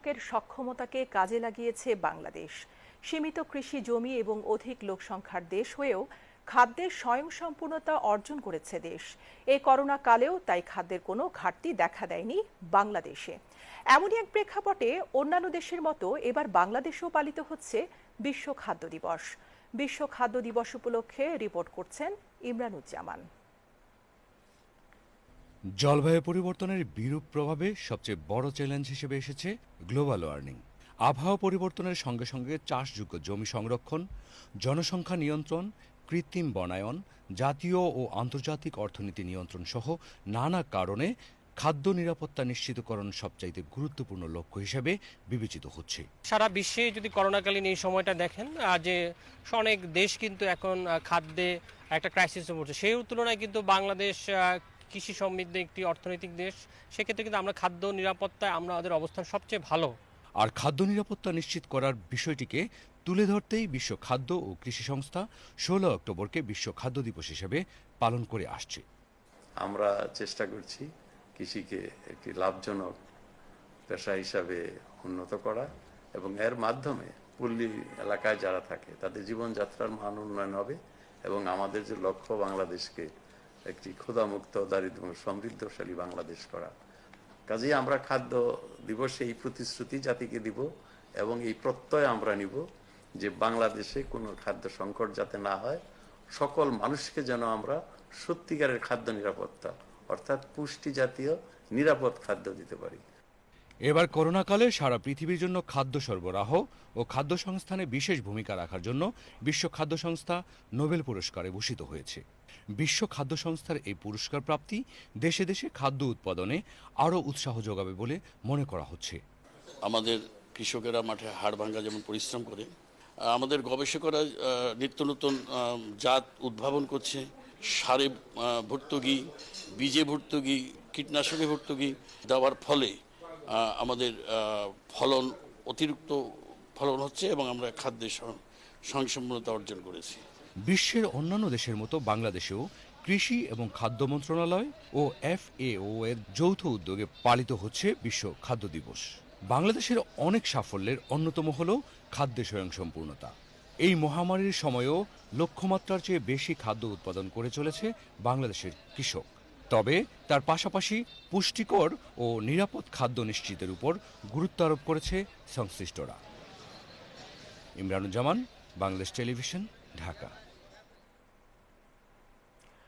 কৃষকের সক্ষমতাকে কাজে লাগিয়েছে বাংলাদেশ। সীমিত কৃষি জমি এবং অধিক লোকসংখ্যার দেশ হয়েও খাদ্যের স্বয়ংসম্পূর্ণতা অর্জন করেছে দেশ। এই করোনা কালেও তাই খাদ্যের কোনো ঘাটতি দেখা দেয়নি বাংলাদেশে। এমনই এক প্রেক্ষাপটে অন্যান্য দেশের মতো এবার বাংলাদেশেও পালিত হচ্ছে বিশ্ব খাদ্য দিবস। বিশ্ব খাদ্য দিবস উপলক্ষে রিপোর্ট করছেন ইমরানুজ্জামান। জলবায়ু পরিবর্তনের বিরূপ প্রভাবে সবচেয়ে বড় চ্যালেঞ্জ হিসেবে এসেছে গ্লোবাল ওয়ার্মিং। আবহাওয়া পরিবর্তনের সঙ্গে সঙ্গে চাষযোগ্য জমি সংরক্ষণ, জনসংখ্যা নিয়ন্ত্রণ, কৃত্রিম বনায়ন, জাতীয় ও আন্তর্জাতিক অর্থনীতি নিয়ন্ত্রণ সহ নানা কারণে খাদ্য নিরাপত্তা নিশ্চিতকরণ সবচাইতে গুরুত্বপূর্ণ লক্ষ্য হিসেবে বিবেচিত হচ্ছে। সারা বিশ্বে যদি করোনাকালীন এই সময়টা দেখেন যে অনেক দেশ কিন্তু এখন খাদ্যে একটা ক্রাইসিসে পড়ছে, সেই তুলনায় কিন্তু বাংলাদেশ কৃষি সমৃদ্ধ একটি অর্থনৈতিক দেশ। সেক্ষেত্রে কিন্তু আমরা খাদ্য নিরাপত্তায় আমাদের অবস্থান সবচেয়ে ভালো। আর খাদ্য নিরাপত্তা নিশ্চিত করার বিষয়টিকে তুলে ধরতেই বিশ্ব খাদ্য ও কৃষি সংস্থা 16 অক্টোবরকে বিশ্ব খাদ্য দিবস হিসেবে পালন করে আসছে। আমরা চেষ্টা করছি কৃষিকে একটি লাভজনক পেশা হিসাবে উন্নত করা এবং এর মাধ্যমে পল্লী এলাকায় যারা থাকে তাদের জীবনযাত্রার মান উন্নয়ন হবে এবং আমাদের যে লক্ষ্য বাংলাদেশকে একটি ক্ষুধামুক্ত, দারিদ্র সমৃদ্ধশালী বাংলাদেশ করা। কাজেই আমরা খাদ্য দিবসে এই প্রতিশ্রুতি জাতিকে দিব এবং এই প্রত্যয় আমরা নিব যে বাংলাদেশে কোনো খাদ্য সংকট যাতে না হয়, সকল মানুষকে যেন আমরা সত্যিকারের খাদ্য নিরাপত্তা অর্থাৎ পুষ্টি জাতীয় নিরাপদ খাদ্য দিতে পারি। এবার করোনাকালে সারা পৃথিবীর জন্য খাদ্য সরবরাহ ও খাদ্য সংস্থানে বিশেষ ভূমিকা রাখার জন্য বিশ্ব খাদ্য সংস্থা নোবেল পুরস্কারে ভূষিত হয়েছে। বিশ্ব খাদ্য সংস্থার এই পুরস্কার প্রাপ্তি দেশে দেশে খাদ্য উৎপাদনে আরও উৎসাহ যোগাবে বলে মনে করা হচ্ছে। আমাদের কৃষকেরা মাঠে হাড় ভাঙা যেমন পরিশ্রম করে, আমাদের গবেষকরা নিত্য নতুন জাত উদ্ভাবন করছে। সারে ভর্তুকি, বীজে ভর্তুকি, কীটনাশকে ভর্তুকি দেওয়ার ফলে আমাদের ফলন অতিরিক্ত ফলন হচ্ছে এবং আমরা খাদ্যের স্বয়ংসম্পূর্ণতা অর্জন করেছি। বিশ্বের অন্যান্য দেশের মতো বাংলাদেশেও কৃষি এবং খাদ্য মন্ত্রণালয় ও FAO এর যৌথ উদ্যোগে পালিত হচ্ছে বিশ্ব খাদ্য দিবস। বাংলাদেশের অনেক সাফল্যের অন্যতম হল খাদ্যে স্বয়ংসম্পূর্ণতা। এই মহামারীর সময়েও লক্ষ্যমাত্রার চেয়ে বেশি খাদ্য উৎপাদন করে চলেছে বাংলাদেশের কৃষক। তবে তার পাশাপাশি পুষ্টিকর ও নিরাপদ খাদ্য নিশ্চিতের উপর গুরুত্ব আরোপ করেছে সংশ্লিষ্টরা। ইমরানুজ্জামান, বাংলাদেশ টেলিভিশন, ঢাকা।